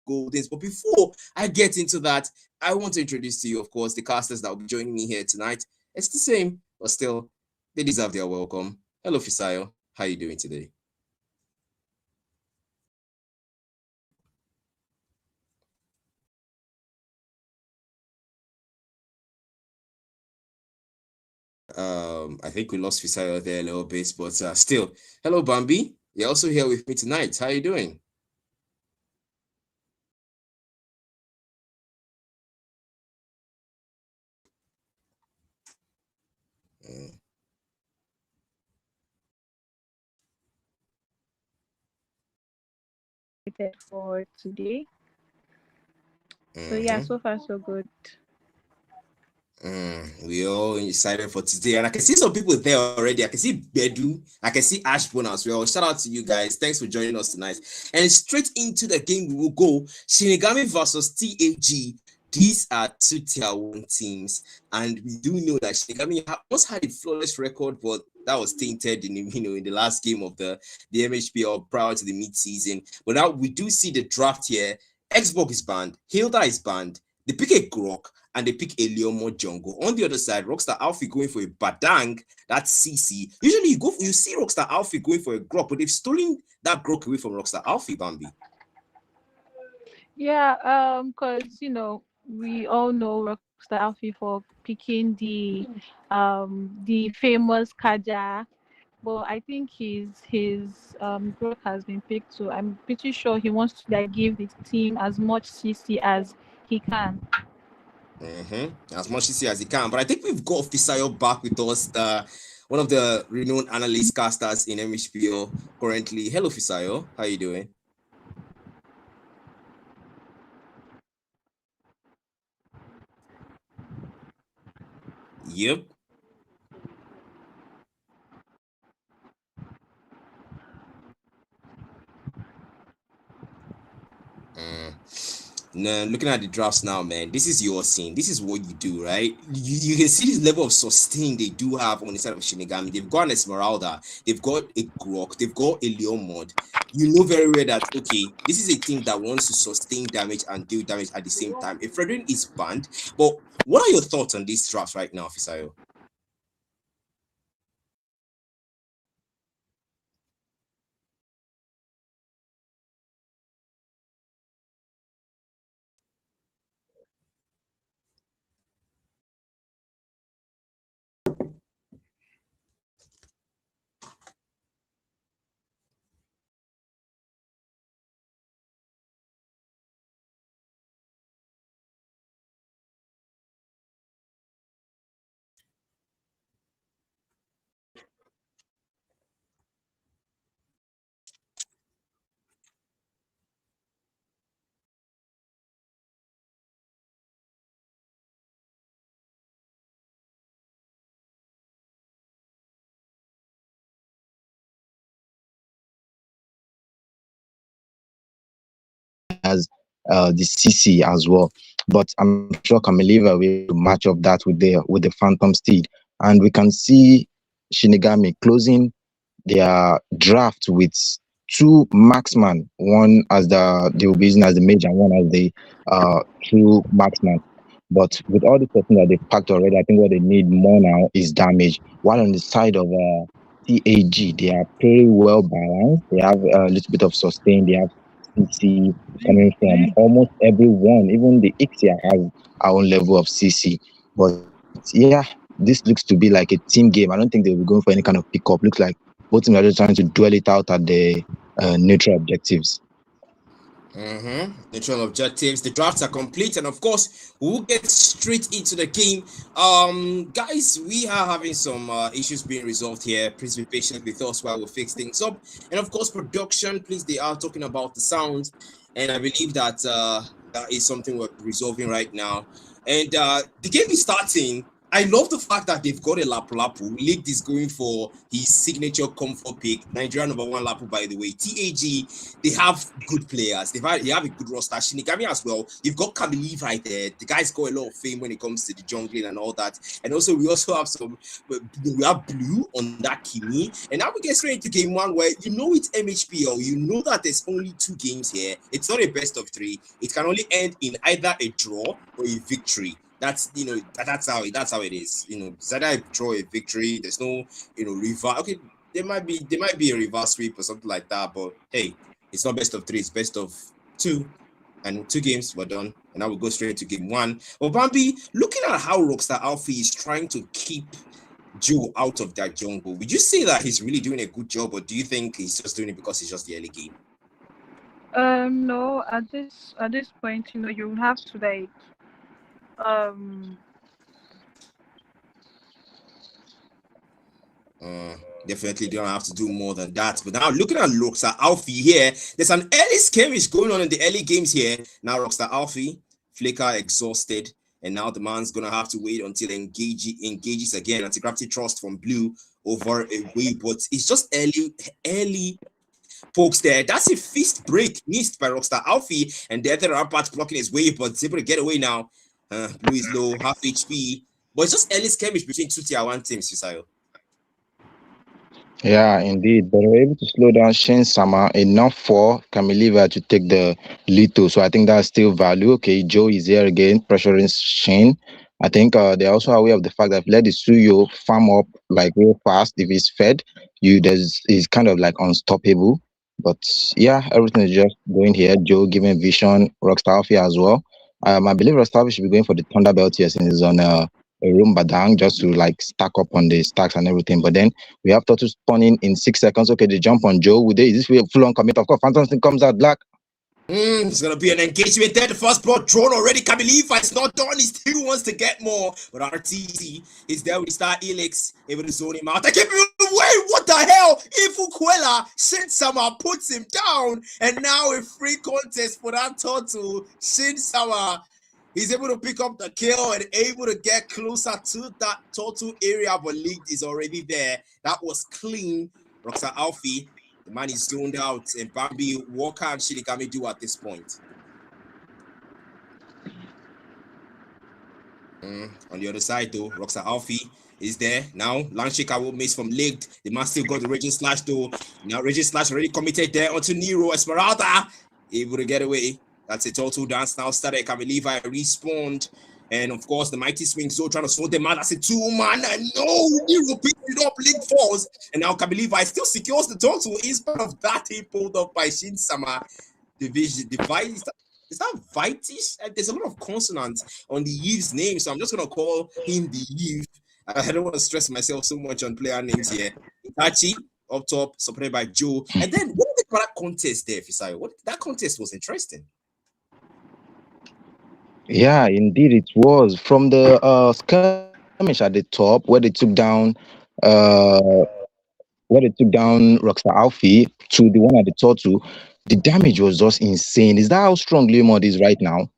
Goldens. But before I get into that, I want to introduce to you, of course, the casters that will be joining me here tonight. It's the same, but still, they deserve their welcome. Hello, Fisayo. How are you doing today? I think we lost Fisayo there a little bit, but still, hello, Bambi. You're also here with me tonight. How are you doing? Mm. For today. So yeah, Mm-hmm. so far so good. We all excited for today, and I can see some people there already. I can see Bedu, I can see Ashbone as well. Shout out to you guys. Thanks for joining us tonight. And straight into the game, we will go Shinigami versus TAG. These are two tier 1 teams, and we do know that Shinigami once had a flawless record, but that was tainted in the last game of the MHPL prior to the mid-season. But now we do see the draft here. Xbox is banned, Hilda is banned. They pick a Grok and they pick a Leomo Jungle. On the other side, Rockstar Alfie going for a Badang, that's CC. Usually you see Rockstar Alfie going for a Grok, but they've stolen that Grok away from Rockstar Alfie, Bambi. Yeah, because we all know Rockstar Alfie for picking the famous Kaja, but I think his growth has been picked, so I'm pretty sure he wants to like give the team as much CC as he can. As much CC as he can. But I think we've got Fisayo back with us, one of the renowned analyst casters in MHPO currently. Hello, Fisayo. How are you doing? Yep. Mm. Now, looking at the drafts now, man, this is your scene. This is what you do, right? You can see this level of sustain they do have on the side of Shinigami. They've got an Esmeralda, they've got a Grok, they've got a Leon Mod. You know very well that, okay, this is a team that wants to sustain damage and deal damage at the same time. If Frederick is banned, but what are your thoughts on these drafts right now, Fisayo? As the CC as well. But I'm sure Kameliva will match up that with the Phantom Steed, and we can see Shinigami closing their draft with two marksman, one as they will be using as the mage and one as the true marksman. But with all the person that they've packed already, I think what they need more now is damage. While on the side of TAG, they are pretty well balanced. They have a little bit of sustain. They have CC coming from almost everyone. Even the Ixia has our own level of CC. But yeah, this looks to be like a team game. I don't think they'll be going for any kind of pickup. Looks like both teams are just trying to duel it out at the neutral objectives. Neutral objectives. The drafts are complete, and of course, we'll get straight into the game. Guys, we are having some issues being resolved here. Please be patient with us while we fix things up. And of course, production. Please, they are talking about the sound, and I believe that that is something we're resolving right now. And the game is starting. I love the fact that they've got a Lapu. League is going for his signature comfort pick. Nigeria #1 Lapu, by the way. TAG, they have good players. They have a good roster. Shinigami as well. You've got Kamili right there. The guy's got a lot of fame when it comes to the jungling and all that. And also, we also have we have Blue on that Kimi. And now we get straight into game one where you know it's MHPL. You know that there's only 2 games here. It's not a best of 3. It can only end in either a draw or a victory. That's that's how it is. It's either a draw, a victory. There's no reverse. Okay, there might be a reverse sweep or something like that. But hey, it's not best of 3. It's best of 2, and 2 games were done. And now we go straight to game 1. But Bambi, looking at how Rockstar Alfie is trying to keep Joe out of that jungle, would you say that he's really doing a good job, or do you think he's just doing it because it's just the early game? No, at this point, you have to definitely don't have to do more than that. But now looking at Rockstar Alfie here, there's an early skirmish going on in the early games here. Now Rockstar Alfie, Flicker exhausted, and now the man's gonna have to wait until engages again. Anti-gravity thrust from Blue over away, but it's just early pokes there. That's a fist break missed by Rockstar Alfie, and the other Rampart blocking his way, but it's able to get away now. Blue is low, half HP, but it's just early skirmish between 2 tier 1 teams, Fisayo. Yeah, indeed. They were able to slow down Shin Sama enough for Kamiliva to take the lead too. So I think that's still value. Okay, Joe is here again, pressuring Shin. I think they're also aware of the fact that if you let the Suyo farm up like real fast, if he's fed, he's kind of like unstoppable. But yeah, everything is just going here. Joe giving vision, Rockstar Alfie as well. I believe Rockstar Alfie should be going for the Thunderbelt here since he's on a room badang just to like stack up on the stacks and everything. But then we have Turtle spawning in 6 seconds. Okay, they jump on Joe. Is this full on commit? Of course, Phantom thing comes out black. It's gonna be an engagement there. The first blood drawn already. Kamiliva is not done. He still wants to get more. But RTZ is there with Star Elix, able to zone him out. I keep him away. What the hell? Ifukwela Shinsama puts him down. And now a free contest for that Turtle. Shinsama is able to pick up the kill and able to get closer to that Turtle area. But League is already there. That was clean. Rockstar Alfie. The man is zoned out, and Bambi, what can Shinigami do at this point? On the other side, though, Rockstar Alfie is there. Now, Landshaker will miss from League. The man still got the Raging Slash, though. Now, Raging Slash already committed there onto Nero. Esmeralda able to get away. That's a total dance now. Started Kamiliva respawned. And of course, the Mighty Swing Zone trying to slow them out. That's a 2-man. And no, Nero picked it up. League falls. And now Kamiliva still secures the total. In spite of that, he pulled up by Shinsama. Division device. Is that Vitish? There's a lot of consonants on the Eve's name. So I'm just going to call him the Eve. I don't want to stress myself so much on player names here. Itachi up top, supported by Joe. And then what did that contest there, Fisayo? That contest was interesting. Yeah, indeed it was. From the skirmish at the top where they took down Rockstar Alfie to the one at the Turtle, the damage was just insane. Is that how strong Leomord is right now?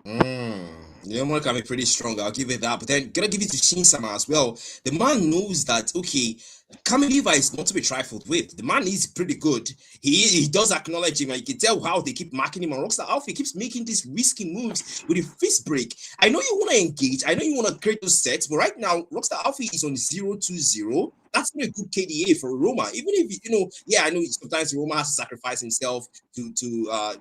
Leomord can be pretty strong, I'll give it that. But then gonna give it to Shinsama as well. The man knows that okay, Kamiliva is not to be trifled with. The man is pretty good. He does acknowledge him, and you can tell how they keep marking him on. Rockstar Alfie keeps making these risky moves with a fist break. I know you want to engage, I know you want to create those sets, but right now Rockstar Alfie is on 0-2-0. That's not a good KDA for Roma. Even if I know sometimes Roma has to sacrifice himself to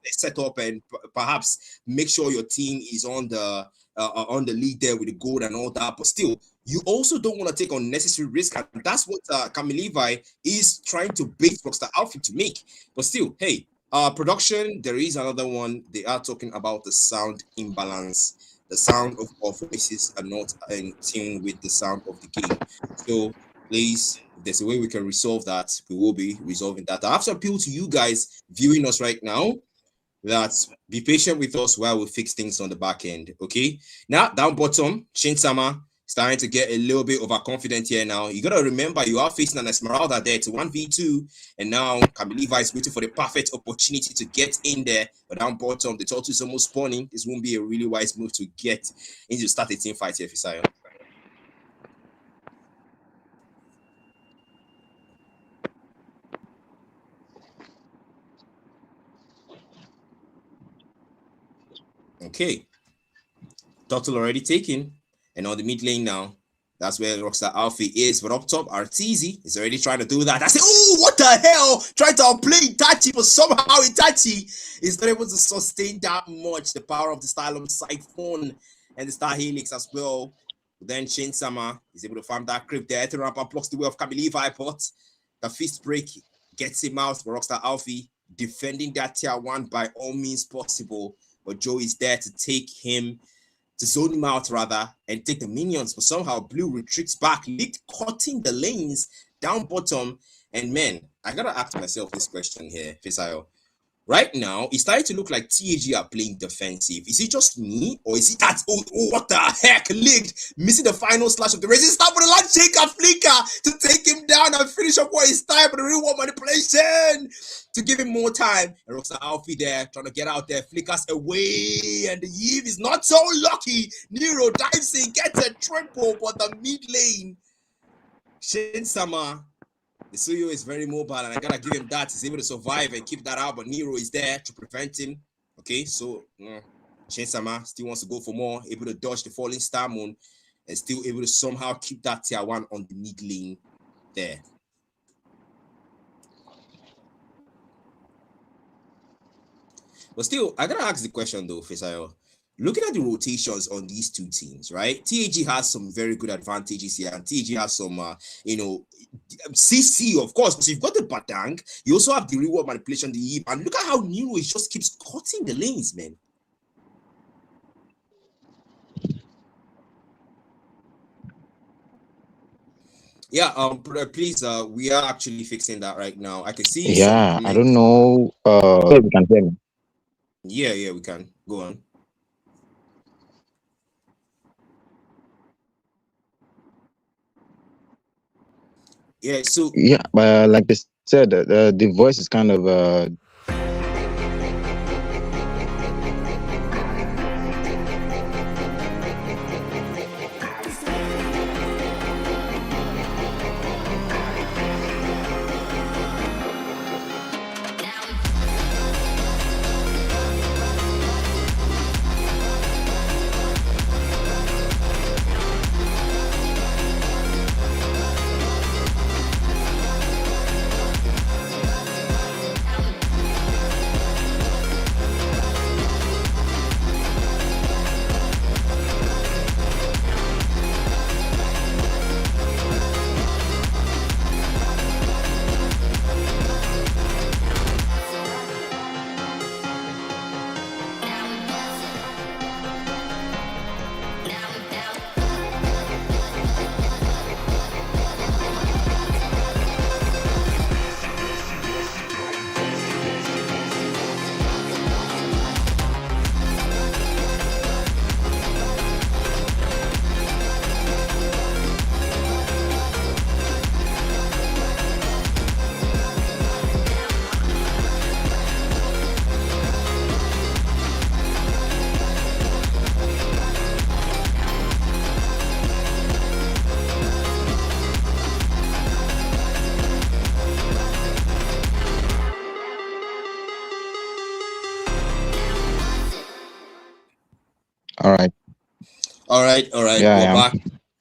set up and perhaps make sure your team is on the lead there with the gold and all that, but still you also don't want to take unnecessary risk, and that's what Kamiliva is trying to bait Rockstar Alfie to make. But still, hey, production, there is another one. They are talking about the sound imbalance. The sound of our voices are not in tune with the sound of the game. So please, if there's a way we can resolve that, we will be resolving that. I have to appeal to you guys viewing us right now that be patient with us while we fix things on the back end. Okay, now down bottom, Shinsama starting to get a little bit overconfident here now. You got to remember, you are facing an Esmeralda there to 1v2, and now Kamiliva is waiting for the perfect opportunity to get in there. But down bottom, the turtle is almost spawning. This won't be a really wise move to get into start a team fight here, Fisayo. Okay. Turtle already taken, and on the mid lane now, that's where Rockstar Alfie is. But up top, Arteezy is already trying to do that. I say, oh, what the hell? Trying to outplay Itachi, but somehow Itachi is not able to sustain that much. The power of the Stylum Siphon and the Star Helix as well. Then Shin Sama is able to farm that creep there. To ramp up, blocks the way of Kamiliva, but the fist break gets him out for Rockstar Alfie, defending that tier 1 by all means possible. But Joe is there to take him, to zone him out rather, and take the minions. But somehow Blue retreats back, cutting the lanes down bottom. And man, I gotta ask myself this question here, Fisayo. Right now, it's starting to look like TAG are playing defensive. Is it just me, or is it that, oh what the heck, Licked, missing the final slash of the race? It's time for the land shaker flicker to take him down and finish up what is time for the real world manipulation to give him more time. And Rockstar Alfie there, trying to get out there, flickers away, and the Eve is not so lucky. Nero dives in, gets a triple, but the mid lane, Shin Sama, the Suyo is very mobile, and I gotta give him that. He's able to survive and keep that out, but Nero is there to prevent him. Okay, so Shin Sama still wants to go for more, able to dodge the falling star moon, and still able to somehow keep that tier 1 on the mid lane there. But still, I gotta ask the question though, Fisayo. Looking at the rotations on these two teams, right? TAG has some very good advantages here, and TAG has some, CC, of course, because you've got the Badang, you also have the reward manipulation, the Eve, and look at how Nero just keeps cutting the lanes, man. Yeah, please, we are actually fixing that right now. I can see. Yeah, I don't know. You can hear me. Yeah, we can. Go on. Yeah, so yeah, like I said, the voice is kind of all right. Yeah, we're back.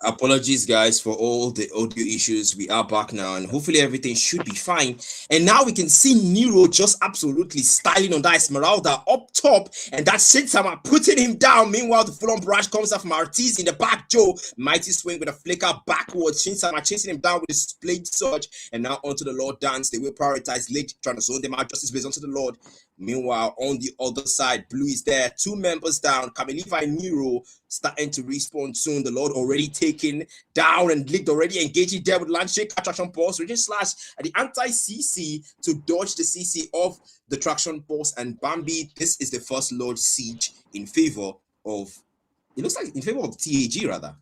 Apologies, guys, for all the audio issues. We are back now, and hopefully everything should be fine. And now we can see Nero just absolutely styling on that Esmeralda up top, and that Shintama putting him down. Meanwhile, the full-on brush comes out from Arteezy in the back. Joe, mighty swing with a flicker backwards. Shintama chasing him down with his split surge, and now onto the Lord dance. They will prioritize late, trying to zone them out. Justice based onto the Lord. Meanwhile, on the other side, Blue is there. 2 members down. Kamiliva and Nero starting to respawn soon. The Lord already taken down, and Licked already engaging there with Landshake, attraction pulse, raging slash at the anti-CC to dodge the CC of the traction pulse. And Bambi, this is the first Lord siege in favor of, it looks like in favor of TAG rather.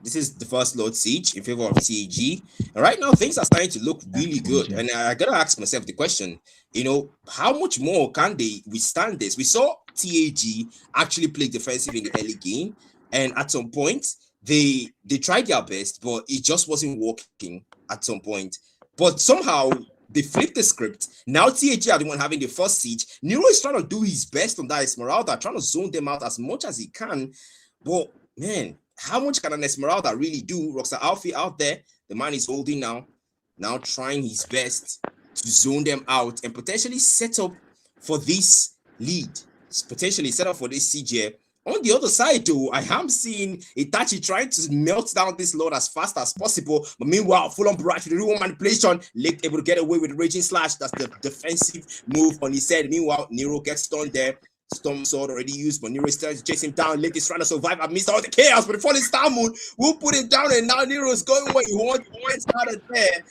This is the first Lord Siege in favor of TAG. And right now, things are starting to look really good. And I got to ask myself the question, how much more can they withstand this? We saw TAG actually play defensive in the early game. And at some point, they tried their best, but it just wasn't working at some point. But somehow, they flipped the script. Now TAG are the one having the first siege. Nero is trying to do his best on that Esmeralda, trying to zone them out as much as he can. But, man, how much can an Esmeralda really do? Rockstar Alfie out there, the man is holding now trying his best to zone them out and potentially set up for this lead. Potentially set up for this CJ. On the other side, though, I am seeing Itachi trying to melt down this Lord as fast as possible. But meanwhile, full on bright with the real manipulation, Lake able to get away with the Raging Slash. That's the defensive move on his head. Meanwhile, Nero gets stunned there. Storm Sword already used, but Nero is trying to chase him down. Lake is trying to survive amidst all the chaos, but the falling Star Moon will put him down, and now Nero is going where he wants out of there.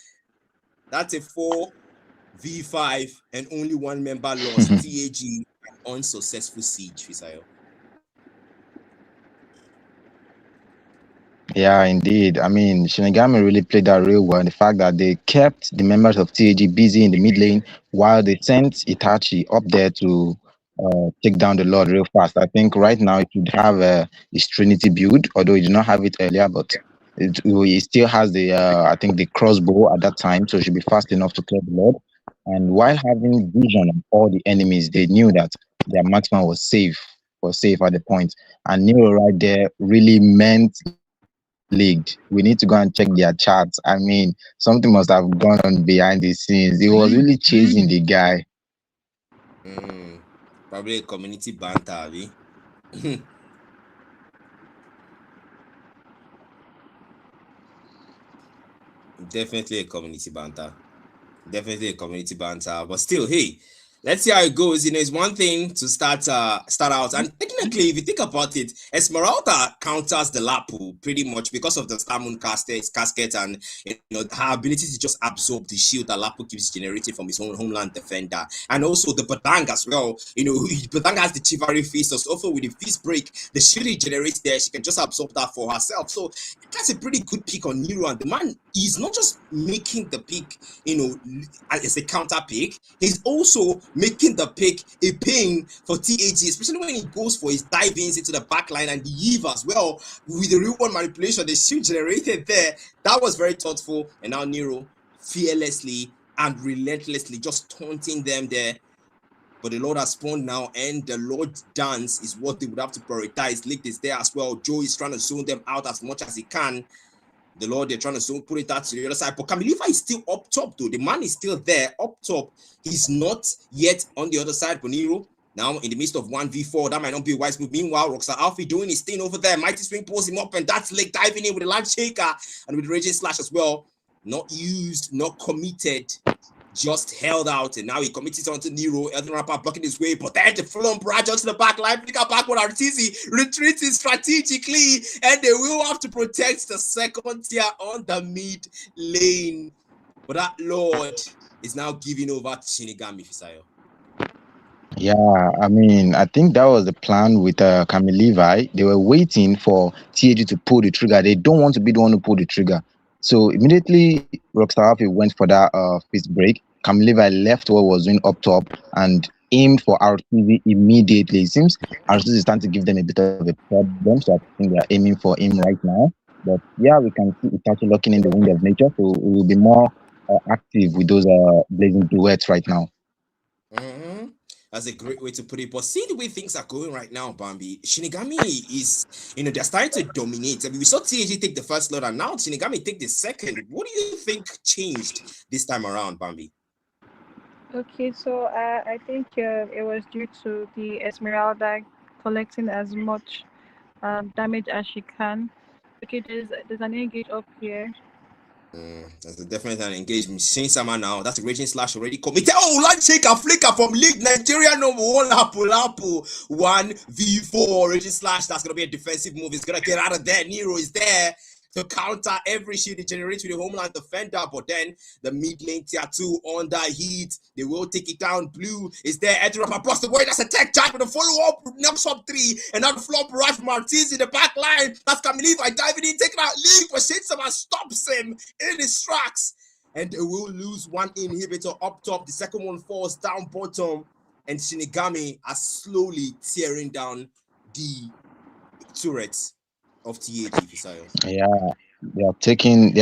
That's a 4v5, and only one member lost. TAG, unsuccessful siege, Fisayo. Yeah, indeed. I mean, Shinigami really played that real well. The fact that they kept the members of TAG busy in the mid lane while they sent Itachi up there to take down the Lord real fast. I think right now it would have his Trinity build, although he did not have it earlier, but he still has the I think the crossbow at that time, so it should be fast enough to clear the Lord. And while having vision of all the enemies, they knew that their marksman was safe at the point. And Nero right there really meant leagued. We need to go and check their charts. I mean, something must have gone on behind the scenes. He was really chasing the guy. Probably a community banter, Abby. Definitely a community banter. But still, hey, let's see how it goes. It's one thing to start out, and technically, if you think about it, Esmeralda counters the Lapu pretty much because of the Star Moon casket, and her ability to just absorb the shield that Lapu keeps generating from his own homeland defender, and also the Badang as well. Badang has the Chivalry Feast, so also with the Feast break, the shield he generates there, she can just absorb that for herself. So that's a pretty good pick on Nero, and the man is not just making the pick, as a counter pick, he's also making the pick a pain for TAG, especially when he goes for his dive-ins into the back line and the Eve as well with the real one manipulation, the shield generated there. That was very thoughtful. And now Nero fearlessly and relentlessly just taunting them there. But the Lord has spawned now, and the Lord dance is what they would have to prioritize. Lick is there as well. Joe is trying to zone them out as much as he can. The Lord, they're trying to zone, put it out to the other side. But Kamilifa is still up top, though. The man is still there up top. He's not yet on the other side. Boniro now in the midst of 1v4. That might not be a wise move. Meanwhile, Rockstar Alfie doing his thing over there. Mighty Swing pulls him up, and that's Lake diving in with the Land Shaker and with the Raging Slash as well. Not used, not committed. Just held out, and now he committed onto Nero. Elden Rapper blocking his way, but then the full-on barrage to the back line. Pick up back with Artizi, retreating strategically, and they will have to protect the second tier on the mid lane. But that Lord is now giving over to Shinigami, Fisayo. Yeah, I mean, I think that was the plan with Camille Levi. They were waiting for TAG to pull the trigger. They don't want to be the one to pull the trigger. So immediately, Rockstar Alfie went for that fist break. Camille Levi left what was doing up top and aimed for RTV immediately. It seems RTV is starting to give them a bit of a problem, so I think they are aiming for him right now. But yeah, we can see Itachi locking in the wind of nature, so we will be more active with those blazing duets right now. Mm-hmm. That's a great way to put it. But see the way things are going right now, Bambi. Shinigami is, they're starting to dominate. I mean, we saw TAG take the first slot, and now Shinigami take the second. What do you think changed this time around, Bambi? Okay, so I think it was due to the Esmeralda collecting as much damage as she can. Okay, there's an engage up here. That's definitely an engagement. Seeing Sama now, that's a Raging Slash already committed. Oh, Land Shaker Flicker from League Nigeria number 1 Lapu 1v4 Raging Slash. That's gonna be a defensive move. He's gonna get out of there. Nero is there. to counter every shield they generate with the homeland defender. But then the mid lane tier 2 under heat. They will take it down. Blue is there. Edge up across the way. That's a tech charge with a follow up. Knocks up 3. And now the flop rush from Martins in the back line. That's Kamiliva diving in, taking out League, but Shinsama stops him in his tracks. And they will lose one inhibitor up top. The second one falls down bottom. And Shinigami are slowly tearing down the turrets of TAG, Fisayo. Yeah, they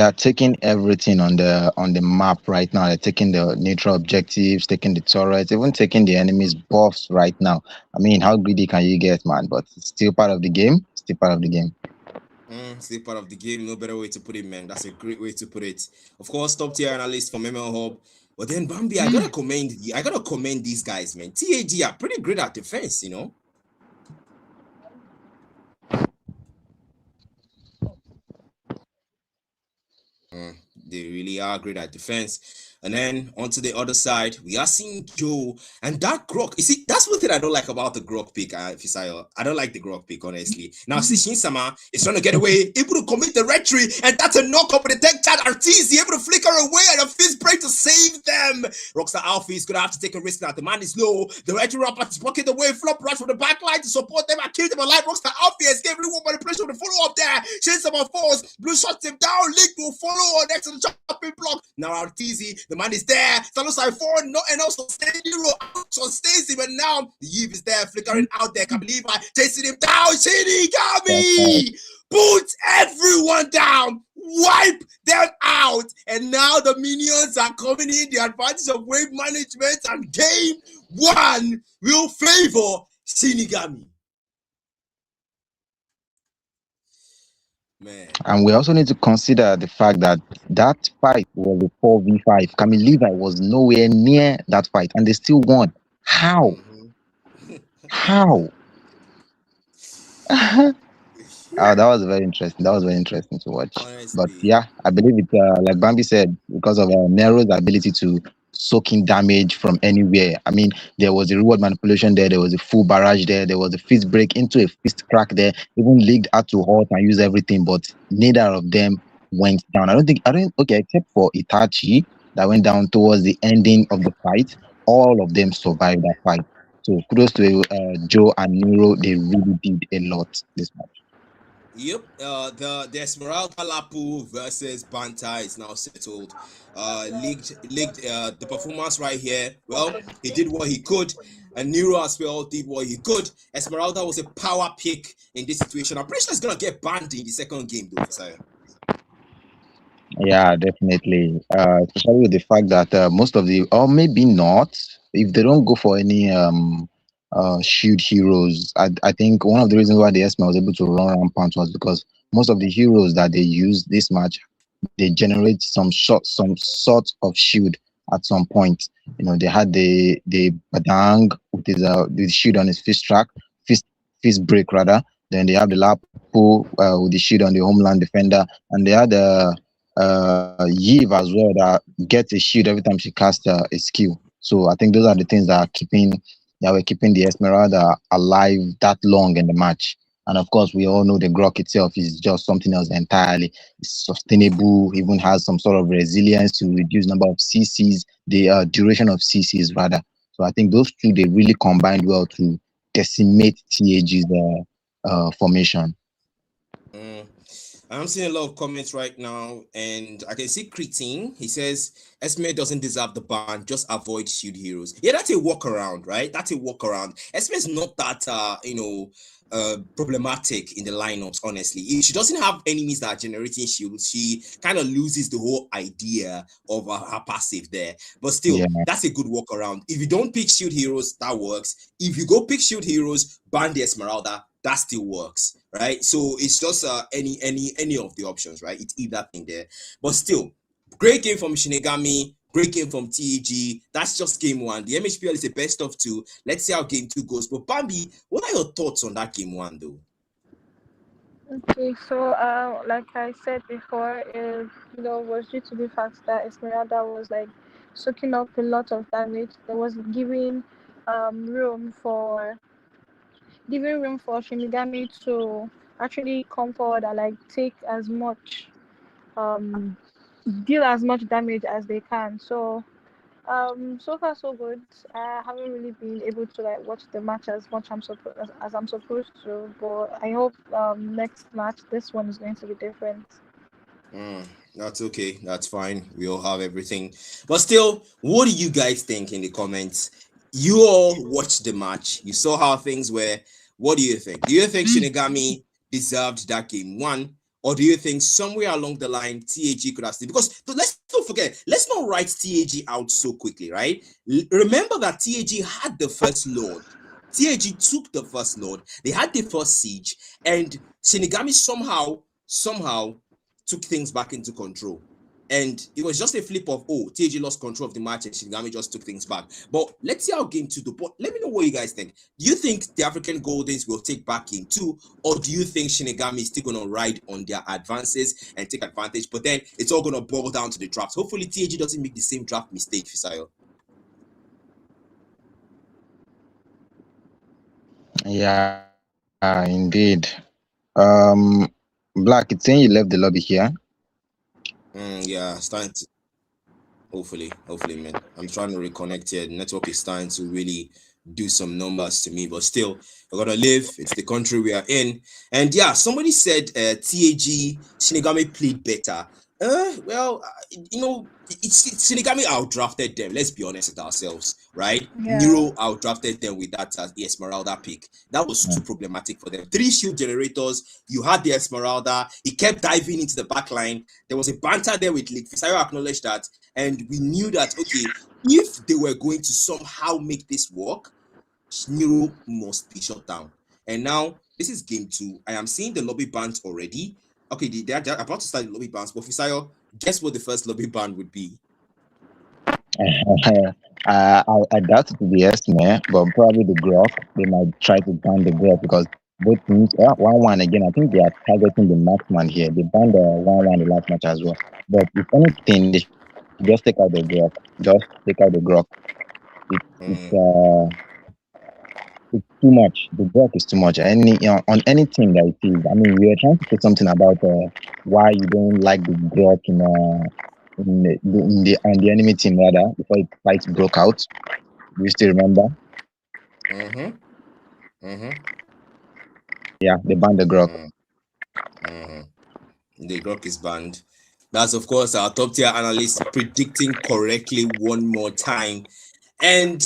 are taking everything on the map right now. They're taking the neutral objectives, taking the turrets, even taking the enemy's buffs right now. I mean, how greedy can you get, man? But it's still part of the game. Still part of the game. Still part of the game. No better way to put it, man. That's a great way to put it. Of course, top tier analyst from ML Hub. But then Bambi, I gotta commend these guys, man. TAG are pretty great at defense, you know. They really are great at defense. And then onto the other side, we are seeing Joe and that Grok. You see, that's one thing I don't like about the Grok pick, Fisayo. I don't like the Grok pick, honestly. Now, see, Shinsama is trying to get away, able to commit the retry, and that's a knock up with the tech chat. Arteezy able to flicker away and a fist break to save them. Rockstar Alfie is going to have to take a risk now. The man is low. The retry rapper is blocking the way. Flop rush from the back line to support them and keep them alive. Rockstar Alfie escaped everyone by the pressure of the follow up there. Shinsama falls. Blue shots him down. Link will follow on next to the chopping block. Now, Arteezy, the man is there. Salosai 4, no, and also sustains him, and now the Eve is there, flickering out there. Can't believe I chasing him down. Shinigami puts everyone down, wipe them out, and now the minions are coming in. The advantage of wave management and game 1 will favor Shinigami. Man. And we also need to consider the fact that that fight was a 4v5. Camille Levi was nowhere near that fight, and they still won. How? How? That was very interesting. That was very interesting to watch. Honestly. But yeah, I believe it, like Bambi said, because of Nero's ability to soak in damage from anywhere. I mean, there was a reward manipulation there. There was a full barrage there. There was a fist break into a fist crack there. Even League had to halt and use everything, but neither of them went down. Okay, except for Itachi that went down towards the ending of the fight. All of them survived that fight. So kudos to Joe and Nero. They really did a lot this match. Yep, the Esmeralda Lapu versus Banta is now settled. Leaked the performance right here. Well, he did what he could, and Nero as well did what he could. Esmeralda was a power pick in this situation. I'm pretty sure he's gonna get banned in the second game, though. Sorry. Yeah, definitely. Especially with the fact that most of the, or maybe not, if they don't go for any shield heroes, I think one of the reasons why the Esma was able to run rampant was because most of the heroes that they use this match, they generate some sort of shield at some point. You know, they had the Badang with his the shield on his fist break rather. Then they have the Lapu with the shield on the homeland defender, and they had Yves as well that gets a shield every time she casts a skill. So I think those are the things that were keeping the Esmeralda alive that long in the match. And of course, we all know the Grok itself is just something else entirely. It's sustainable, even has some sort of resilience to reduce number of CCs, the duration of CCs rather. So I think those two, they really combined well to decimate TAG's formation. I'm seeing a lot of comments right now, and I can see Cretin. He says Esme doesn't deserve the ban, just avoid shield heroes. Yeah, that's a workaround, right? That's a workaround. Esme is not that problematic in the lineups, honestly. If she doesn't have enemies that are generating shields, she kind of loses the whole idea of her passive there. But still, that's a good workaround. If you don't pick shield heroes, that works. If you go pick shield heroes, ban the Esmeralda, that still works, right? So it's just any of the options, right? It's either thing there. But still, great game from Shinigami, great game from TAG. That's just game 1. The Mhpl is a best of 2. Let's see how game 2 goes. But Bambi, what are your thoughts on that game 1 though? Okay, so like I said before, it was due to the fact that Esmeralda was like soaking up a lot of damage. There was giving room for Shinigami to actually come forward and like take as much deal as much damage as they can. So so far so good. I haven't really been able to like watch the match as much as I'm supposed to, but I hope next match this one is going to be different. That's okay. That's fine. We all have everything. But still, what do you guys think in the comments? You all watched the match. You saw how things were. What do you think? Do you think Shinigami deserved that game one? Or do you think somewhere along the line TAG could have stayed? Because let's not forget, let's not write TAG out so quickly, right? Remember that TAG had the first Lord. TAG took the first Lord. They had the first siege, and Shinigami somehow took things back into control. And it was just a flip of, TAG lost control of the match and Shinigami just took things back. But let's see how game two do. But let me know what you guys think. Do you think the African Goldens will take back game two? Or do you think Shinigami is still going to ride on their advances and take advantage? But then it's all going to boil down to the drafts. Hopefully TAG doesn't make the same draft mistake, Fisayo. Yeah, indeed. Black, it's saying you left the lobby here. Yeah, starting to. Hopefully, man. I'm trying to reconnect here. The network is starting to really do some numbers to me, but still, we're gonna live. It's the country we are in. And yeah, somebody said TAG Shinigami played better. It's Shinigami outdrafted them. Let's be honest with ourselves, right? Yeah. Nero outdrafted them with that Esmeralda pick. That was too problematic for them. 3 shield generators. You had the Esmeralda. He kept diving into the back line. There was a banter there with League. Fisayo acknowledged that, and we knew that if they were going to somehow make this work, Nero must be shut down. And now this is game 2. I am seeing the lobby bans already. Okay, they're about to start the lobby bans. But Fisayo, guess what the first lobby ban would be? I doubt it will be Esme, but probably the Grok. They might try to ban the Grok because both teams 1-1 again. I think they are targeting the marksman here. They banned the 1-1 the last match as well. But if anything, they should just take out the Grok. Just take out the Grok. It's too much. The Grok is too much. On any team that it is. I mean, we are trying to say something about why you don't like the Grok on the enemy team rather before the fight broke out. Do you still remember? Yeah, they banned the Grok. The Grok is banned. That's of course our top tier analyst predicting correctly one more time. And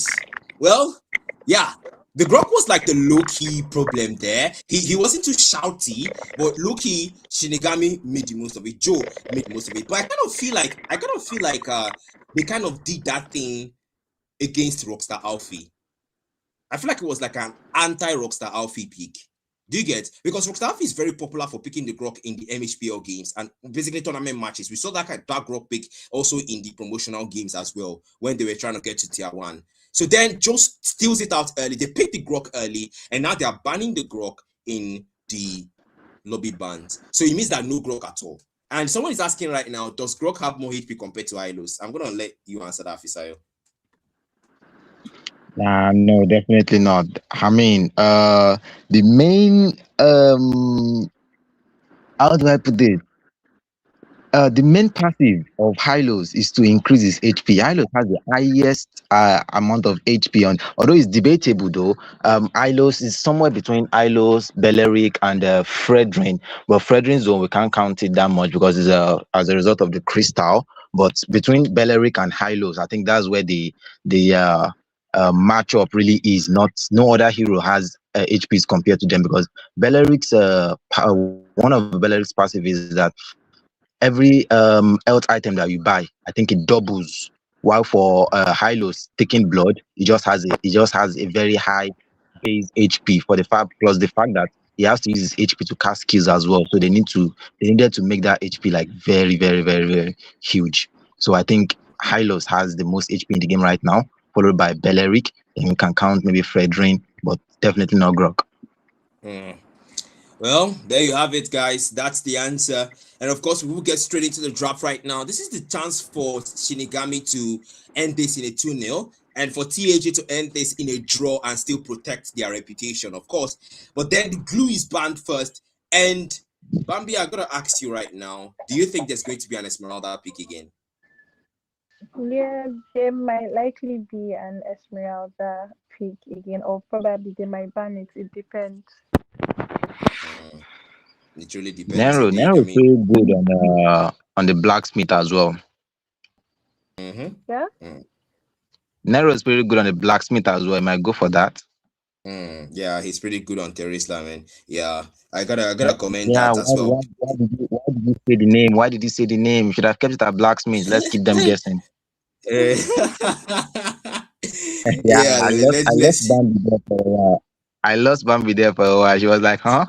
well, yeah, the Grok was like the low-key problem there. He wasn't too shouty, but low-key Shinigami made the most of it. Joe made the most of it. But I kind of feel like they kind of did that thing against Rockstar Alfie. I feel like it was like an anti-Rockstar Alfie pick. Do you get? Because Rockstar Alfie is very popular for picking the Grok in the Mhpl games and basically tournament matches. We saw that kind of dark Grok pick also in the promotional games as well when they were trying to get to tier 1. So then Joe steals it out early. They pick the Grok early, and now they are banning the Grok in the lobby bans. So it means that no Grok at all. And someone is asking right now, does Grok have more HP compared to Hylos? I'm gonna let you answer that, Fisayo. No, definitely not. I mean, the main how do I put this? The main passive of Hylos is to increase his HP. Hylos has the highest amount of HP on, although it's debatable though. Hylos is somewhere between Hylos, Belleric, and Fredrin. But Fredrin's zone we can't count it that much because it's as a result of the crystal. But between Belleric and Hylos, I think that's where the matchup really is. No other hero has HPs compared to them because Belleric's one of Belleric's passive is that every health item that you buy, I think it doubles. While for Hylos taking blood, it just has a very high base HP for the fact plus the fact that he has to use his HP to cast skills as well. So they needed to make that HP like very, very, very, very huge. So I think Hylos has the most HP in the game right now, followed by Belleric. Then you can count maybe Fredrin, but definitely not Grok. Well, there you have it, guys. That's the answer. And of course, we will get straight into the draft right now. This is the chance for Shinigami to end this in a 2-0 and for TAG to end this in a draw and still protect their reputation, of course. But then the glue is banned first. And Bambi, I gotta ask you right now: do you think there's going to be an Esmeralda pick again? Yeah, there might likely be an Esmeralda pick again, or probably they might ban it. It depends. Mm, it really depends. Nero, Indeed. Nero I is mean, pretty good on the blacksmith as well. mm-hmm. Yeah. Nero is pretty good on the blacksmith as well. I might go for that. Yeah, he's pretty good on Teresa, man. Yeah, I gotta comment Yeah, that as well. why did you say the name? Why did you say the name? You should have kept it at blacksmith. Let's keep them guessing. Eh, Yeah, yeah, I lost let's. Bambi there for a while. I lost Bambi there for a while. She was like, huh?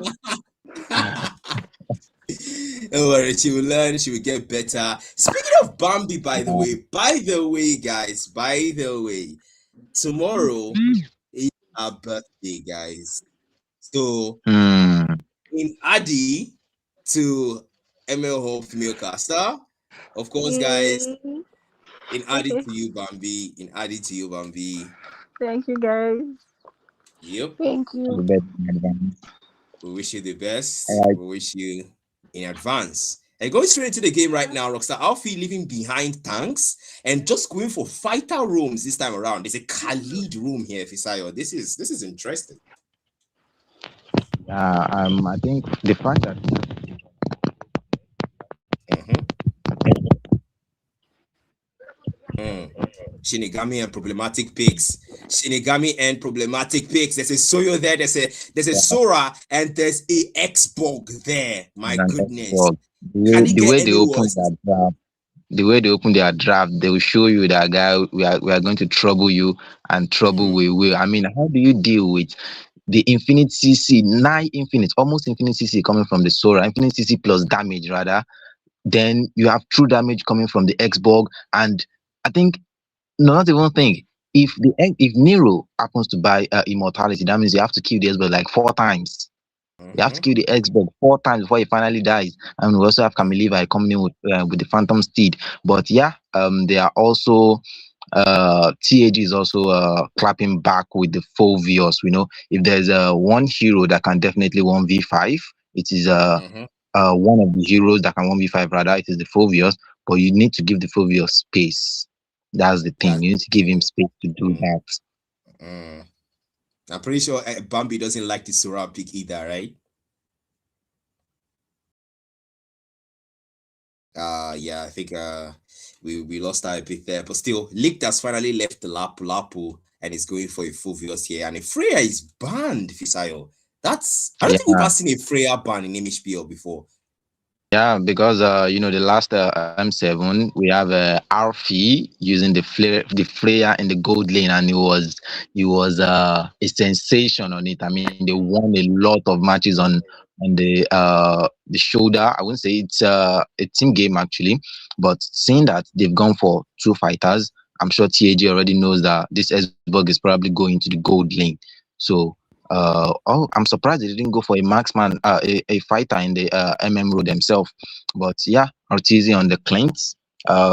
Don't worry, she will learn. She will get better. Speaking of Bambi, by the way, guys, by the way, tomorrow is our birthday, guys. So Hmm. in Addy to ML Hall female caster, of course, guys. Yay. In Addy to you, Bambi. In Addy to you, Bambi. Thank you, guys. Yep. Thank The you. best in advance. We wish you the best. All right. We wish you in advance. And going straight into the game right now, Rockstar Alfie leaving behind tanks and just going for fighter rooms this time around. There's a Khalid room here, Fisayo. This is interesting. Yeah. I think the fact that Mhm. Mm. Shinigami and problematic picks. Shinigami and problematic picks. There's a Soyo there. There's a Sora and there's a Xbog there. My an goodness. Xbox, Can he the get way they any open worse? their draft, the way they open their draft, they will show you that guy. We are going to trouble you and trouble Mm. we will. I mean, how do you deal with the infinite CC, nine infinite, almost infinite CC coming from the Sora, infinite CC plus damage rather? Then you have true damage coming from the Xborg, and I think no, not even think. If Nero happens to buy immortality, that means you have to kill the Xborg like 4 times. You have to Mhm. kill the Xbox 4 times before he finally dies. And we also have Camille coming in with the Phantom Steed. But yeah, they are also TAG is also clapping back with the Fovios. We know if there's one hero that can definitely 1v5, it is Mhm. one of the heroes that can 1v5 rather, it is the Fovios. But you need to give the Fovios space. That's the thing. That's You need to give him space to do mm, that. mm. I'm pretty sure Bambi doesn't like the Sora pick either, right? Yeah, I think we lost our pick there, but still, Lick has finally left the Lapu Lapu and is going for a Fulvius here, and a Freya is banned, Fisayo. I don't think we've Yeah. ever seen a Freya ban in Mhpl before. Yeah, because the last M7 we have Alfie using the flare in the gold lane, and it was a sensation on it. I mean, they won a lot of matches on the shoulder. I wouldn't say it's a team game actually, but seeing that they've gone for two fighters, I'm sure TAG already knows that this Esbog is probably going to the gold lane. So I'm surprised they didn't go for a marksman, a fighter in the MM role themselves. But yeah, Ortiz on the clinks,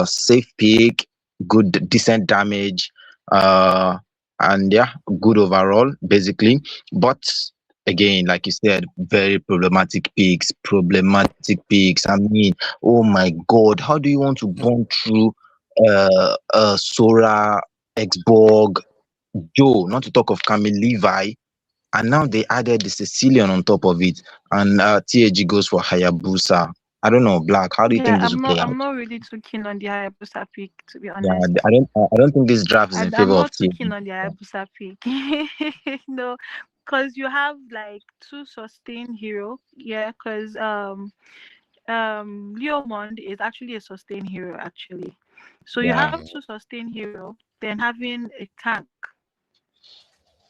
safe pick, good decent damage, uh, and yeah, good overall basically. But again, like you said, very problematic picks. Problematic picks. I mean, oh my God, how do you want to burn through Sora, Xborg, Joe? Not to talk of Camille Levi, and now they added the Sicilian on top of it, and TAG goes for Hayabusa. I don't know, Black. How do you Yeah, think this will I'm not. play I'm out? not really too keen on the Hayabusa pick, to be Yeah, honest. I don't think this draft is in I'm favor of not too TAG. keen on the Hayabusa pick. No, because you have like two sustained hero. Yeah, because Leomond is actually a sustained hero actually. So you Yeah, have two sustained hero, then having a tank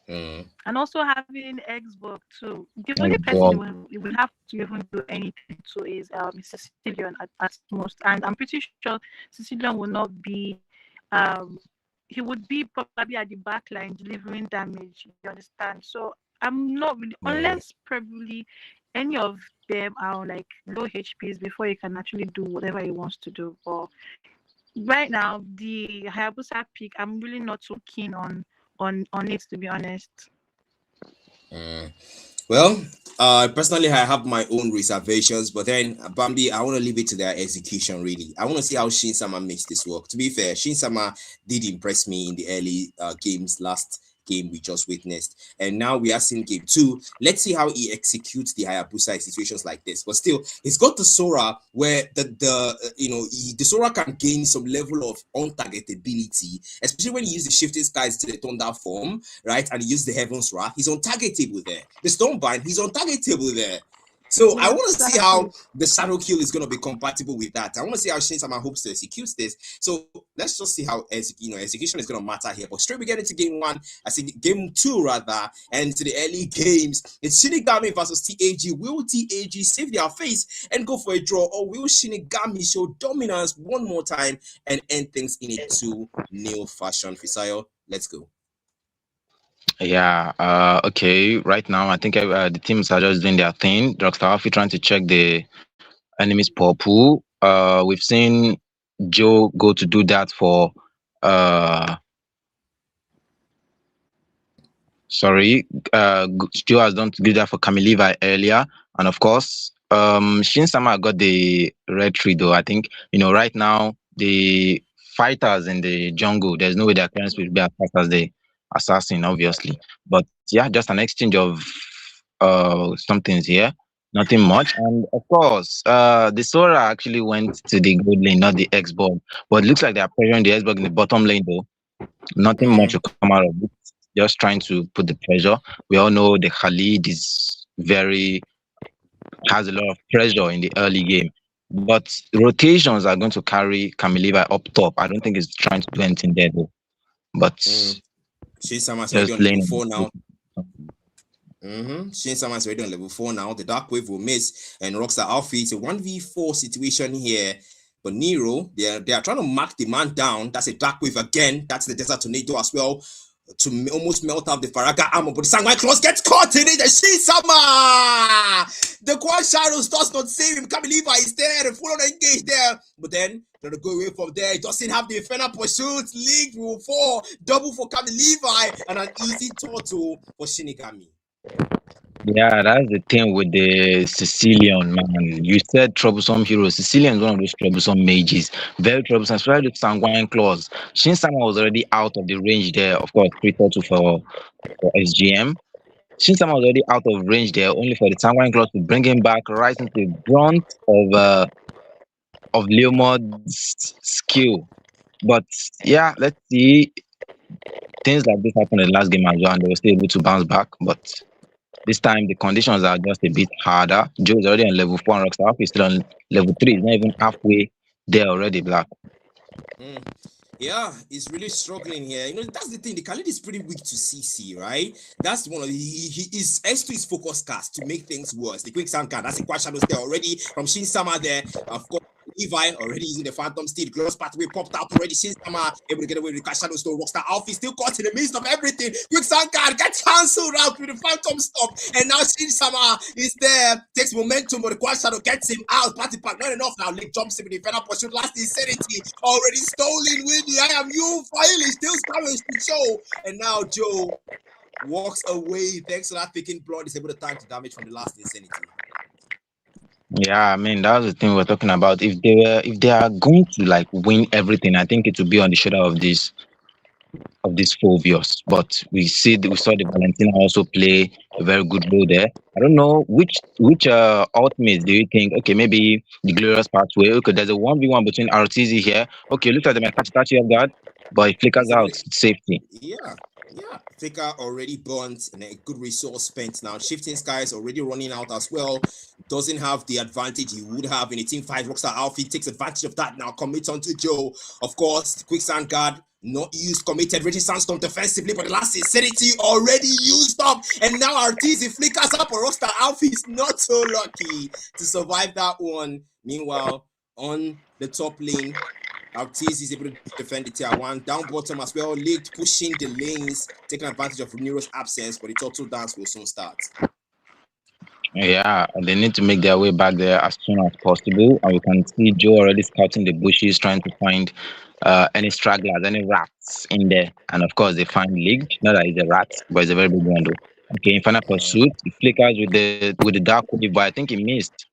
Mm. and also having Xbox too. The only person Xborg. you would have to even do anything to is Sicilian at most, and I'm pretty sure Sicilian will not be he would be probably at the back line delivering damage. You understand? So I'm not really, Mm. unless probably any of them are on like low HPs before you can actually do whatever he wants to do. But right now, the Hayabusa pick, I'm really not so keen on it, to be honest. Mm. Well, personally, I have my own reservations, but then Bambi, I want to leave it to their execution. Really, I want to see how Shin Sama makes this work. To be fair, Shin Sama did impress me in the early games last game we just witnessed, and now we are seeing game two. Let's see how he executes the Hayabusa in situations like this. But still, he's got the Sora where the Sora can gain some level of untargetability, especially when you use the shifting skies to the thunder form, right? And he used the Heaven's Wrath. He's untargetable there. The Stormbind, he's untargetable there. So I Yeah, want to see how exactly. the Shadow Kill is going to be compatible with that. I want to see how Shin Sama hopes to execute this. So let's just see how execution is going to matter here. But straight we get into game one. I see game two rather, and to the early games. It's Shinigami versus TAG. Will TAG save their face and go for a draw, or will Shinigami show dominance one more time and end things in a 2-0 fashion? Fisayo, let's go. Yeah. Okay. Right now, I think the teams are just doing their thing. Rockstar Alfie trying to check the enemy's purple. We've seen Joe go to do that for uh sorry, Joe has done to do that for Camille earlier, and of course, Shin Sama got the red tree though. I think right now the fighters in the jungle, there's no way their parents will be as fast as the assassin, obviously. But yeah, just an exchange of some things here, nothing much, and of course, the Sora actually went to the gold lane, not the X ball. But it looks like they are pressuring the X ball in the bottom lane though. Nothing much will come out of it. Just trying to put the pressure. We all know the Khalid is very has a lot of pressure in the early game. But rotations are going to carry Camille up top. I don't think he's trying to do anything there though. But Shin Sama is already just on level laying. 4 now. Shin Sama is already on level 4 now. The Dark Wave will miss, and Rockstar Alfie. It's a 1v4 situation here. But Nero, they are trying to mark the man down. That's a Dark Wave again. That's the Desert Tornado as well, to almost melt out the Faraga armor. But the Sangwai Cross gets caught in it. And Shin Sama! The Quad Shadows does not save him. Kamiliva is there. The full on engage there. But then they're going to go away from there. He doesn't have the Infernal Pursuit. League will fall. Double for Kamiliva. And an easy total for Shinigami. Yeah, that's the thing with the Sicilian man. You said troublesome hero. Sicilian is one of those troublesome mages. Very troublesome, especially with Sanguine Claws. Shin Sama was already out of the range there. Of course, 3-2 for SGM. Shin Sama was already out of range there, only for the Sanguine Claws to bring him back right into the brunt of Leomod's skill. But yeah, let's see. Things like this happened in the last game as well, and they were still able to bounce back. But this time the conditions are just a bit harder. Joe is already on level 4 and Rockstar is still on level 3. He's not even halfway there already, Black. Yeah, he's really struggling here. That's the thing. The Khalid is pretty weak to CC, right? That's one of he is S2 is focus cast to make things worse. The quick sound card, that's a Quad Shadows there already from Shin Sama there. Of course, Levi already using the Phantom Steed. Gloss pathway popped out already. Shin Sama able to get away with the Quad Shadows to Rockstar Alfie still caught in the midst of everything. Quick sound card gets cancelled out with the Phantom Stop. And now Shin Sama is there, takes momentum, but the Quad Shadow gets him out. Party pack, not enough now. Link jumps him with the Infernal Pursuit. Last Insanity already stolen with the I am you finally still damage to Joe. And now Joe walks away thanks to that picking blood. Is able to tank the damage from the last Insanity. Yeah, I mean that was the thing we were talking about. If they are going to like win everything, I think it will be on the shoulder of this Phobios. But we saw the Valentina also play a very good role there. I don't know which ultimates do you think? Okay, maybe the Glorious Pathway. Okay, there's a 1v1 between RTZ here. Okay, looks like they might catch you off guard, but it flickers out safety. Yeah. Flicker already burnt and a good resource spent now. Shifting Skies already running out as well. Doesn't have the advantage he would have in a team fight. Rockstar Alfie takes advantage of that now. Commits onto Joe. Of course, the Quicksand Guard not used, committed. Reggie Sandstorm defensively, but the last Insanity already used up. And now Arteezy flickers up, but Rockstar Alfie is not so lucky to survive that one. Meanwhile, on the top lane, Arteezy is able to defend the tier 1. Down bottom as well, Leaked pushing the lanes, taking advantage of Nero's absence, but the turtle dance will soon start. Yeah, they need to make their way back there as soon as possible. And we can see Joe already scouting the bushes, trying to find any stragglers, any rats in there. And of course, they find League. Not that he's a rat, but he's a very big one though. Okay, in final pursuit, he flickers with the dark wave, but I think he missed.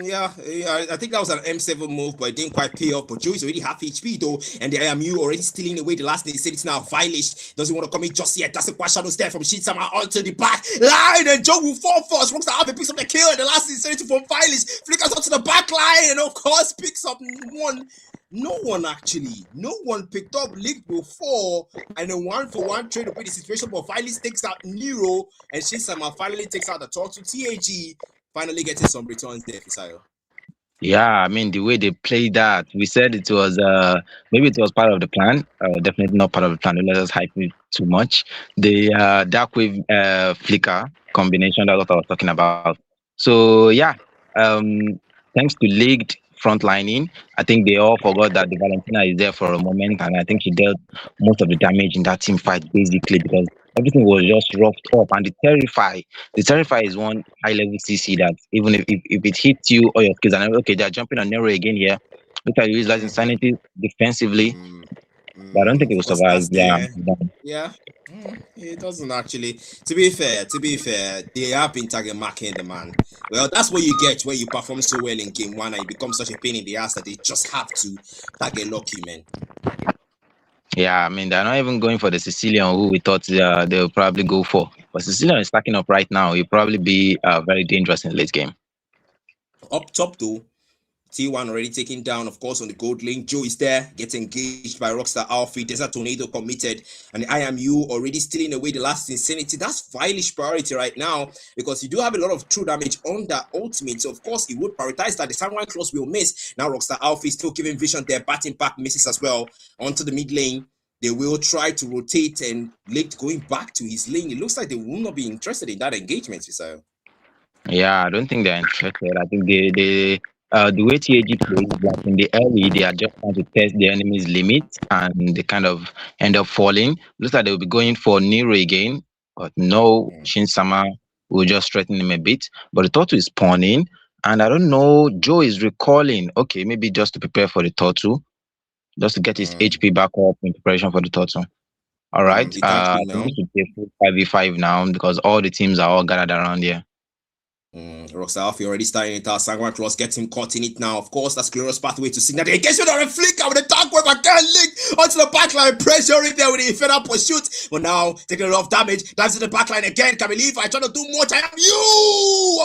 Yeah, I think that was an M7 move, but it didn't quite pay off. But Joe is already half HP though, and the IMU already stealing away the last thing. He said it's now Violish. Doesn't want to come in just yet. That's a quite shadows there from Shinsama onto the back line, and Joe will fall first. Rockstar Alpha picks up the kill, and the last thing he said it from Violish. Flickers onto the back line, and of course picks up one. No one actually, no one picked up League before, and a 1-for-1 trade away the situation. But Violish takes out Nero, and Shinsama finally takes out the Turtle. TAG finally getting some returns there, Fisayo. Yeah, I mean the way they played that, we said it was maybe it was part of the plan. Definitely not part of the plan. Don't let us hype it too much. The dark wave flicker combination, that's what I was talking about. So yeah, thanks to leagued frontlining, I think they all forgot that the Valentina is there for a moment, and I think she dealt most of the damage in that team fight basically because everything was just roughed up. And the Terrify is one high level CC that even if it hits you or your skills, and okay, they're jumping on Nero again here. Look at you utilizing sanity defensively, but I don't think it will Of course, survive. that's Yeah, there. Yeah, it doesn't actually. To be fair, they have been target marking the man. Well, that's what you get when you perform so well in game one and you become such a pain in the ass that they just have to target lock you, man. yeah. I mean, they're not even going for the Sicilian who we thought they'll probably go for. But Sicilian is stacking up right now. He'll probably be very dangerous in the late game. Up top though, T1 already taken down, of course, on the gold lane. Joe is there, gets engaged by Rockstar Alfie. There's a tornado committed, and the IMU already stealing away the last insanity. That's Violish priority right now because you do have a lot of true damage on that ultimate. So, of course, he would prioritize that. The Sunrise Clause will miss. Now, Rockstar Alfie still giving vision there. Batting back misses as well onto the mid lane. They will try to rotate and Lake going back to his lane. It looks like they will not be interested in that engagement, Fisayo. Yeah, I don't think they're interested. I think the way TAG plays, like in the early, they are just trying to test the enemy's limits and they kind of end up falling. Looks like they'll be going for Nero again, but no, Shin Sama will just threaten him a bit. But the turtle is spawning, and I don't know, Joe is recalling. Okay, maybe just to prepare for the turtle, just to get his HP back up in preparation for the turtle. All right, You can't I kill think now. we should play full 5v5 now because all the teams are all gathered around here. Rockstar Alfie already starting it out. Sangwan Cross gets him caught in it now. Of course, that's Glorious pathway to signal. They get you on a flicker with the dark wave again, link onto the backline, pressure in there with the infernal pursuit. But now taking a lot of damage, dives to the backline again. Can believe I try to do much. I am you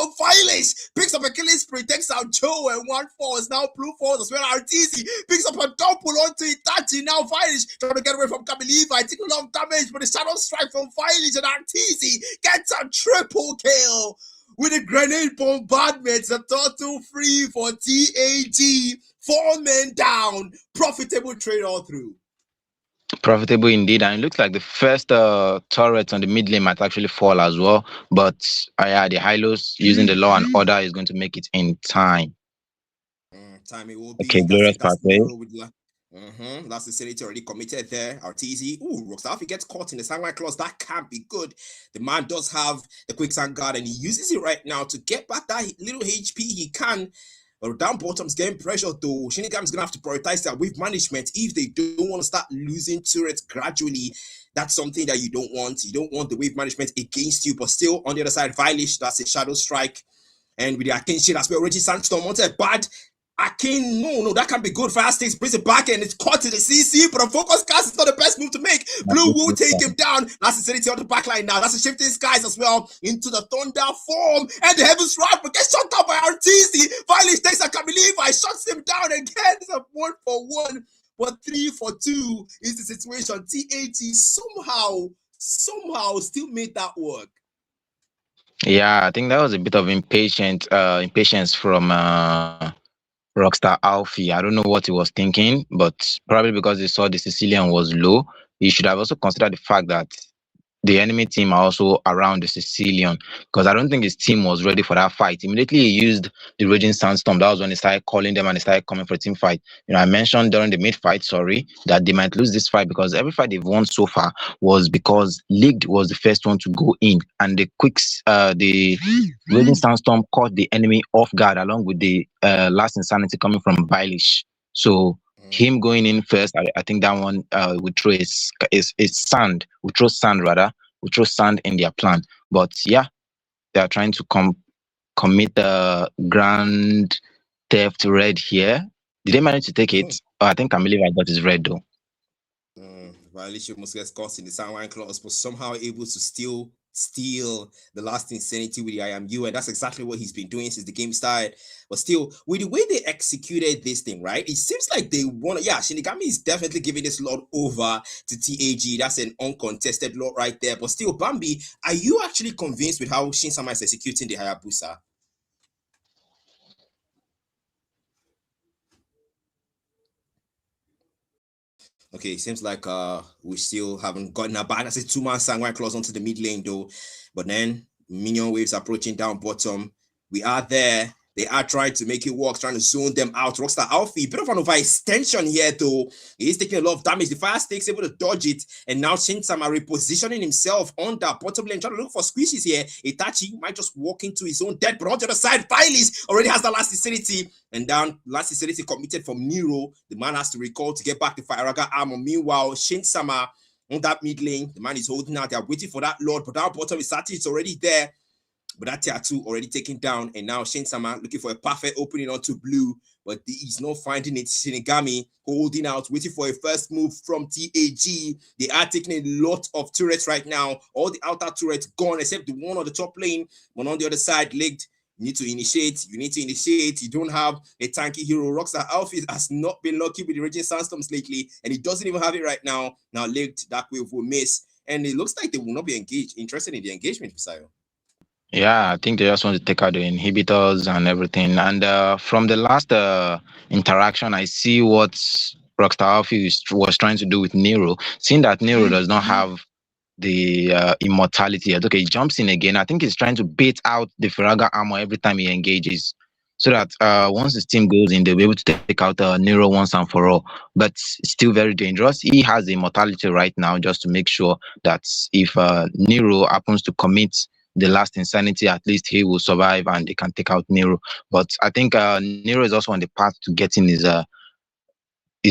on Violish. Picks up a killing spree, takes out Joe, and one falls. Now Blue falls as well. RTZ picks up a double onto Itachi. Now Violish trying to get away from Kamiliva. Taking a lot of damage, but the shadow strike from Violish and RTZ gets a triple kill. With a grenade bombardment, a total free for TAG. 4 men down. Profitable trade all through. Profitable indeed, and it looks like the first turret on the mid lane might actually fall as well. But yeah, the Hylos using the law and order is going to make it in time. Time it will be. Okay, glorious pathway. That's the sanity already committed there. RTZ. Ooh, Rockstar, if he gets caught in the Sunlight Clause, that can't be good. The man does have the Quicksand Guard and he uses it right now to get back that little HP he can. But down bottom's getting pressure though. Shinigami's gonna have to prioritize their wave management if they don't want to start losing turrets gradually. That's something that you don't want. You don't want the wave management against you, but still on the other side, Violish, that's a shadow strike. And with the Akin shit as well, Reggie Sandstorm wanted bad. Akin, no, that can't be good. Fast takes brings it back and it's caught to the CC, but a focus cast is not the best move to make. Blue will take him down. That's the sanity on the back line now. That's the shifting skies as well into the thunder form and the heavens rock, but gets shot down by RTZ. Violish takes a Kamiliva, shuts him down again. It's a 1-for-1, but 3-for-2 is the situation. TAT somehow still made that work. Yeah, I think that was a bit of impatience from Rockstar Alfie. I don't know what he was thinking, but probably because he saw the Sicilian was low, he should have also considered the fact that the enemy team are also around the Sicilian, because I don't think his team was ready for that fight. Immediately he used the Raging Sandstorm. That was when he started calling them and they started coming for a team fight. I mentioned during the mid fight, that they might lose this fight because every fight they've won so far was because League was the first one to go in, and the Raging Sandstorm caught the enemy off guard along with the last insanity coming from Baelish. So him going in first, I think that one would throw sand, would throw sand rather throw sand in their plan. But yeah, they are trying to commit grand theft red here. Did they manage to take it? Oh, I think Camille got his red though. Violation must get caught in the Soundwine clause, but somehow able to still steal the last insanity with the IMU, and that's exactly what he's been doing since the game started. But still, with the way they executed this thing, right? It seems like they want to. Yeah, Shinigami is definitely giving this lot over to TAG. That's an uncontested lot right there. But still, Bambi, are you actually convinced with how Shinsama is executing the Hayabusa? Okay, seems like we still haven't gotten a ban as a 2-man Sangwine clause onto the mid lane though. But then minion waves approaching down bottom. We are there. They are trying to make it work, trying to zone them out. Rockstar Alfie, bit of an overextension here though. He is taking a lot of damage. The Fire Stick's able to dodge it. And now Shinsama repositioning himself on that bottom lane, trying to look for squishes here. Itachi might just walk into his own death, but on the other side, Filis already has the last vicinity. And down last vicinity committed from Nero. The man has to recall to get back the Firaga armor. Meanwhile, Shinsama on that mid lane, the man is holding out. They are waiting for that Lord, but down bottom, Isati is already there. But that tier 2 already taken down, and now Shinsama looking for a perfect opening onto blue, but he's not finding it. Shinigami holding out, waiting for a first move from TAG. They are taking a lot of turrets right now. All the outer turrets gone except the one on the top lane, one on the other side legged. You need to initiate. You don't have a tanky hero. Rockstar Alfie has not been lucky with the Raging Sandstorms lately, and he doesn't even have it right now. Now legged, Dark Wave will miss, and it looks like they will not be interested in the engagement, Visayo. Yeah, I think they just want to take out the inhibitors and everything. And from the last interaction, I see what Rockstar Alfie was trying to do with Nero. Seeing that Nero does not have the immortality yet. Okay, he jumps in again. I think he's trying to bait out the Firaga armor every time he engages, so that once his team goes in, they'll be able to take out Nero once and for all. But it's still very dangerous. He has the immortality right now just to make sure that if Nero happens to commit the last insanity, at least he will survive and they can take out Nero. But I think Nero is also on the path to getting his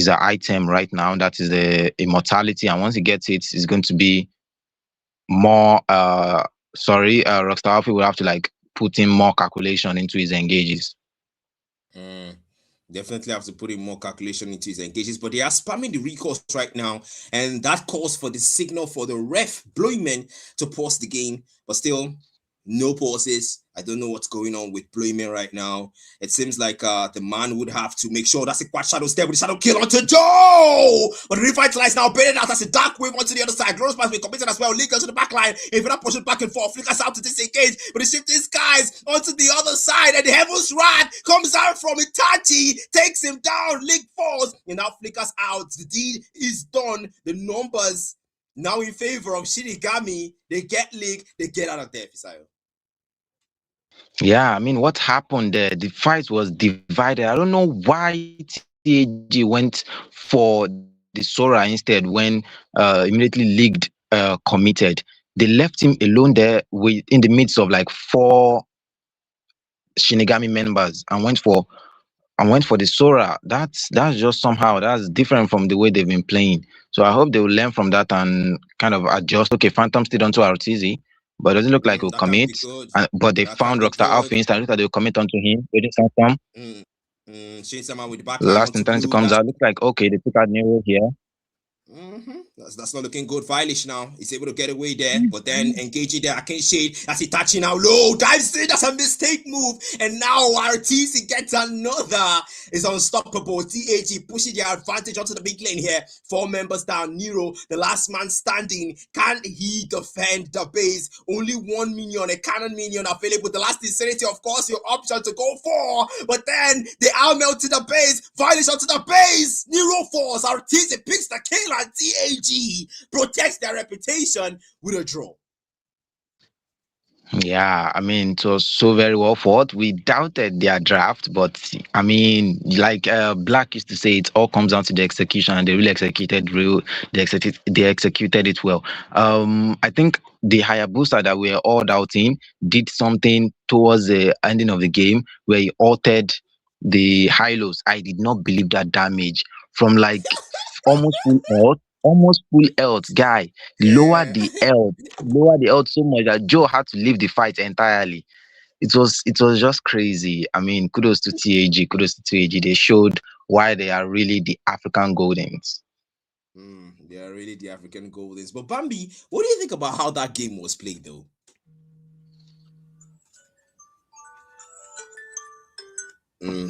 item right now. That is the immortality, and once he gets it, it's going to be more Rockstar Alfie will have to like put in more calculation into his engages. Definitely have to put in more calculation into his engages, but they are spamming the recalls right now, and that calls for the signal for the ref Bloyman to pause the game, but still no pauses. I don't know what's going on with Bloyman right now. It seems like the man would have to make sure that's a quad shadow step with the shadow kill onto Joe. But the revitalize now baited out as a dark wave onto the other side. Glorious pass been committed as well. Leakers to the back line. If that pushes back and forth, flickers out to disengage. But they shift these guys onto the other side, and the Heaven's Wrath comes out from Itachi, takes him down. Link falls, and now flickers out. The deed is done. The numbers now in favor of Shinigami. They get Link, they get out of there, Fisayo. Yeah, I mean, what happened there? The fight was divided. I don't know why TAG went for the Sora instead when immediately Leagued committed. They left him alone there in the midst of like 4 Shinigami members and went for the Sora. That's just somehow that's different from the way they've been playing. So I hope they will learn from that and kind of adjust. Okay, Phantom still onto RTZ, but it doesn't look like he'll commit. But they found Rockstar Alpha instantly that they'll commit onto him. Phantom. Shinsama with the back last intensity comes out. Looks like okay, they took out Nero here. That's not looking good. Violish now. He's able to get away there, but then engaging there. I can't shade. That's Itachi now. Low dives in. That's a mistake move. And now RTC gets another. Is unstoppable. TAG pushing their advantage onto the big lane here. 4 members down. Nero, the last man standing. Can he defend the base? Only 1 minion, a cannon minion available. The last insanity, of course, your option to go for. But then they are melting the base. Violish onto the base. Nero falls. RTC picks the kill. TAG protects their reputation with a draw. Yeah, I mean, it was so very well fought. We doubted their draft, but I mean, like Black used to say, it all comes down to the execution, and they really they executed it well. I think the Hayabusa that we were all doubting did something towards the ending of the game where he altered the high lows. I did not believe that damage from like almost full out almost full health guy. Yeah. Lower the health so much that Joe had to leave the fight entirely. It was just crazy. I mean, kudos to TAG, kudos to TAG. They showed why they are really the African Goldens. They are really the African Goldens. But Bambi, what do you think about how that game was played, though?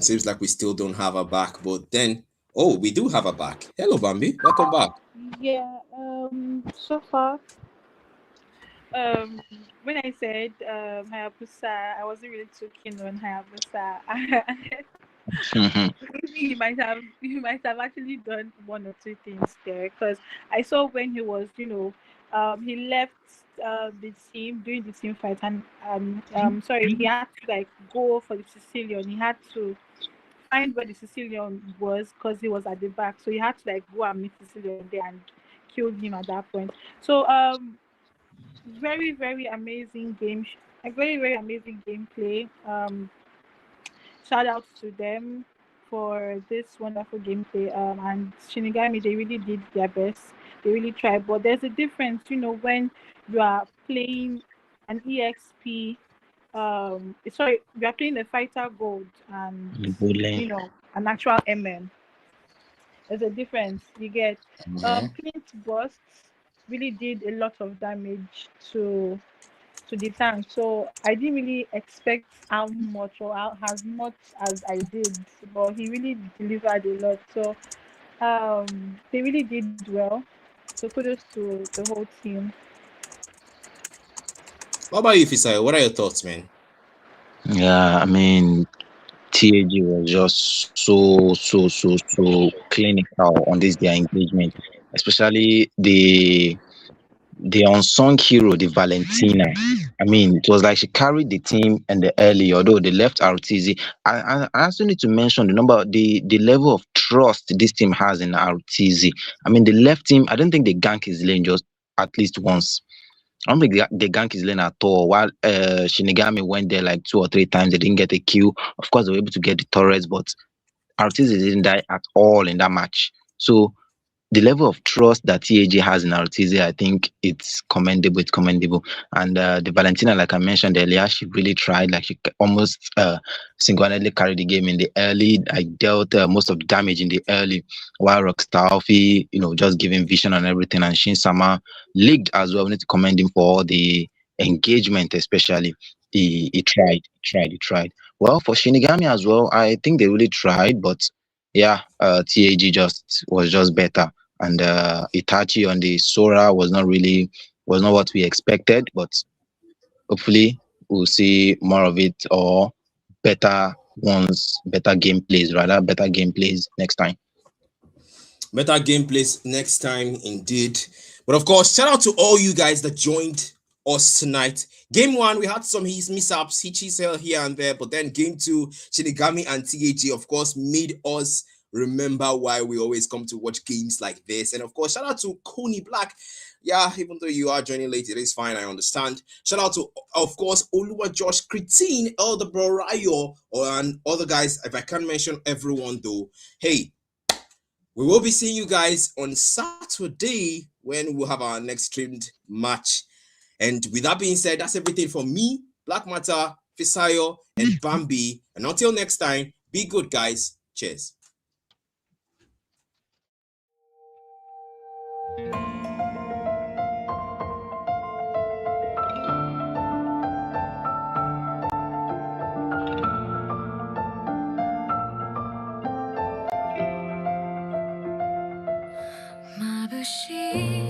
Seems like we still don't have her back, but then, oh, we do have her back. Hello, Bambi. Welcome back. Yeah. So far, um, when I said Hayabusa, I wasn't really too keen on Hayabusa. He might have actually done one or two things there, because I saw when he was, he left the team during the team fight, and sorry, he had to like go for the Sicilian. He had to find where the Sicilian was because he was at the back, so he had to like go and meet Sicilian there and killed him at that point. So very very amazing game, a very very amazing gameplay. Shout out to them for this wonderful gameplay. And Shinigami, they really did their best. They really tried, but there's a difference, when you are playing an EXP. Sorry, you are playing a fighter gold and Goldlane. an actual MM. There's a difference. You get Clint Burst really did a lot of damage to the tank. So I didn't really expect how much or how as much as I did, but he really delivered a lot. So they really did well. So kudos to the whole team. What about you, Fisai? What are your thoughts, man? Yeah, I mean, TAG was just so clinical on this their engagement, especially the unsung hero, the Valentina. I mean, it was like she carried the team in the early, although they left RTZ. I also need to mention the level of trust this team has in RTZ. I mean, they left him. I don't think they gank his lane just at least once. I don't think they gank his lane at all. While Shinigami went there like 2 or 3 times, they didn't get a kill. Of course, they were able to get the turrets, but RTZ didn't die at all in that match. So the level of trust that TAG has in Artesia, I think it's commendable. It's commendable. And the Valentina, like I mentioned earlier, she really tried. Like she almost single-handedly carried the game in the early. I dealt most of the damage in the early, while Rockstar Alfie, just giving vision and everything. And Shin Sama leagued as well. We need to commend him for all the engagement, especially. He tried. Well, for Shinigami as well, I think they really tried, but yeah, TAG was just better, and Itachi on the Sora was not what we expected, but hopefully we'll see more of it, or better ones, better gameplays next time. Better gameplays next time, indeed. But of course, shout out to all you guys that joined us tonight. Game 1, we had some mishaps, hitches here and there, but then game 2, Shinigami and TAG, of course, made us remember why we always come to watch games like this. And of course, shout out to Coney Black. Yeah, even though you are joining late, it is fine. I understand. Shout out to, of course, Oluwa Josh Cretin, Elder Brorayo, and other guys. If I can't mention everyone though, hey, we will be seeing you guys on Saturday when we'll have our next streamed match. And with that being said, that's everything from me, Black Matter, Fisayo, and Bambi. And until next time, be good, guys. Cheers. Mhpl